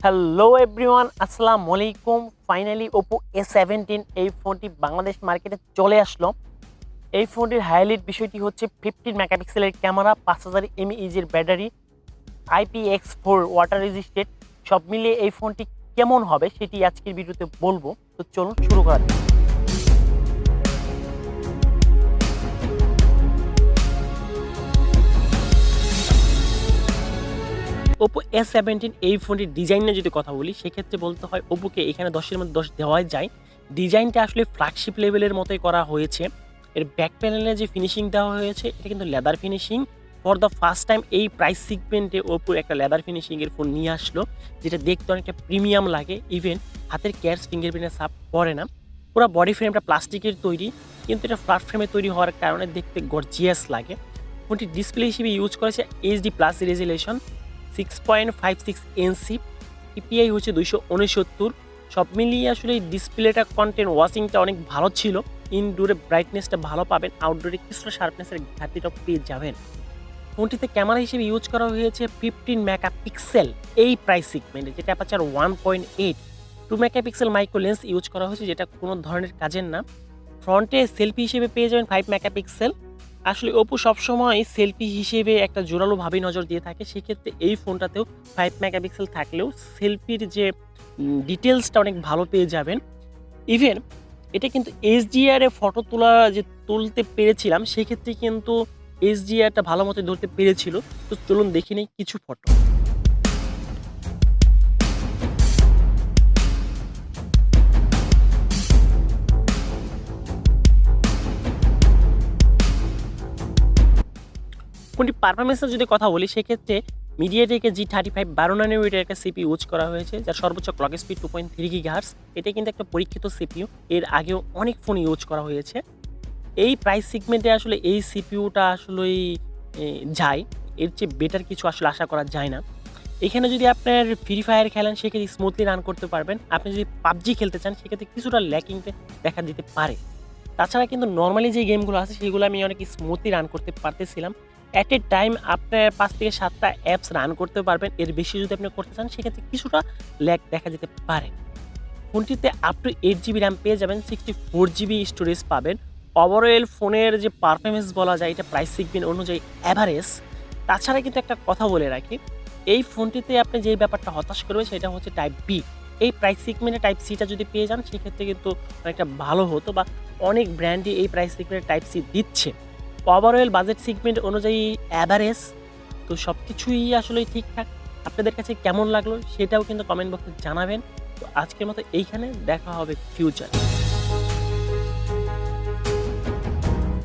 Hello everyone, আসসালামু আলাইকুম। Finally Oppo A17 এই ফোনটি বাংলাদেশ মার্কেটে চলে আসলো। এই ফোনটির হাইলাইট বিষয়টি হচ্ছে 15 মেগাপিক্সেলের camera, 5000 mAh battery, IPX4 water resisted. সব মিলিয়ে এই ফোনটি কেমন হবে সেটি আজকের ভিডিওতে বলবো। তো চলুন শুরু করা যাক। Oppo A17 এই ফোনটির ডিজাইন নিয়ে যদি কথা বলি, সেক্ষেত্রে বলতে হয় ওপোকে এখানে 10-এর মধ্যে 10 দেওয়াই যায়। ডিজাইনটা আসলে ফ্ল্যাগশিপ লেভেলের মতোই করা হয়েছে। এর ব্যাক প্যানেলে যে ফিনিশিং দেওয়া হয়েছে এটা কিন্তু leather finishing. For the first time এই প্রাইস সিগমেন্টে ওপো একটা লেদার ফিনিশিংয়ের ফোন নিয়ে আসলো, যেটা দেখতে অনেকটা প্রিমিয়াম লাগে। ইভেন হাতের ক্যাশ ফিঙ্গারপ্রিন্টের ছাপ পড়ে না। পুরো বডি ফ্রেমটা প্লাস্টিকের তৈরি, কিন্তু এটা ফ্ল্যাট ফ্রেমে তৈরি হওয়ার কারণে দেখতে গর্জিয়াস লাগে। ফোনটি ডিসপ্লে হিসেবে ইউজ করেছে HD+ রেজুলেশন 6.56 ইঞ্চি, পিপিআই হচ্ছে 269। সব মিলিয়ে আসলে এই ডিসপ্লেটা কন্টেন্ট ওয়াচিংটা অনেক ভালো ছিল। ইনডোরে ব্রাইটনেসটা ভালো পাবেন, আউটডোরে কিছুটা শার্পনেসের ঘাটতিটা পেয়ে যাবেন। ফোনটিতে ক্যামেরা হিসেবে ইউজ করা হয়েছে 15 মেগাপিক্সেল এই প্রাইস সিগমেন্টে, যেটা aperture 1.8। 2 megapixel micro lens use করা হয়েছে, যেটা কোনো ধরনের কাজের না। ফ্রন্টে সেলফি হিসেবে পেয়ে যাবেন 5 মেগাপিক্সেল। আসলে ওপো সবসময় সেলফি হিসেবে একটা জোরালোভাবেই নজর দিয়ে থাকে, সেক্ষেত্রে এই ফোনটাতেও 5 মেগাপিক্সেল থাকলেও সেলফির যে ডিটেলসটা অনেক ভালো পেয়ে যাবেন। ইভেন এটা কিন্তু HDR-এ ফটো তুলতে পেরেছিলাম, সেক্ষেত্রে কিন্তু HDR-টা ভালো মতো ধরতে পেরেছিল। তো চলুন দেখে নিই কিছু ফটো। ফোনটি পারফরমেন্সের যদি কথা বলি, সেক্ষেত্রে মিডিয়াটেকের G35 12 ন্যানোমিটার একটা সিপিইউ ইউজ করা হয়েছে, যার সর্বোচ্চ ক্লক স্পিড 2.3 GHz। এটা কিন্তু একটা পরীক্ষিত সিপিইউ, এর আগেও অনেক ফোন ইউজ করা হয়েছে। এই প্রাইস সিগমেন্টে আসলে এই সিপিইউটা আসলেই যায়, এর চেয়ে বেটার কিছু আসলে আশা করা যায় না। এখানে যদি আপনার ফ্রি ফায়ার খেলেন, সেক্ষেত্রে স্মুথলি রান করতে পারবেন। আপনি যদি পাবজি খেলতে চান, সেক্ষেত্রে কিছুটা ল্যাকিংটা দেখা দিতে পারে। তাছাড়া কিন্তু নর্মালি যে গেমগুলো আছে সেগুলো আমি অনেক স্মুথলি রান করতে পারতেছিলাম। অ্যাট এ টাইম আপনার 5 থেকে 7টা অ্যাপস রান করতে পারবেন। এর বেশি যদি আপনি করতে চান, সেক্ষেত্রে কিছুটা ল্যাগ দেখা যেতে পারে। ফোনটিতে আপ টু 8GB র্যাম পেয়ে যাবেন, 64GB স্টোরেজ পাবেন। ওভারঅল ফোনের যে পারফরমেন্স বলা যায়, এটা প্রাইস সিগমেন্ট অনুযায়ী অ্যাভারেজ। তাছাড়া কিন্তু একটা কথা বলে রাখি, এই ফোনটিতে আপনি যেই ব্যাপারটা হতাশ করবে সেটা হচ্ছে টাইপ বি। এই প্রাইস সিগমেন্টে টাইপ সিটা যদি পেয়ে যান, সেক্ষেত্রে কিন্তু অনেকটা ভালো হতো, বা অনেক ব্র্যান্ডই এই প্রাইস সিগমেন্টে টাইপ সি দিচ্ছে। ওভারঅল বাজেট সিগমেন্ট অনুযায়ী অ্যাভারেজ। তো সব কিছুই আসলে ঠিকঠাক। আপনাদের কাছে কেমন লাগলো সেটাও কিন্তু কমেন্ট বক্সে জানাবেন। তো আজকের মতো এইখানে দেখা হবে ফিউচার।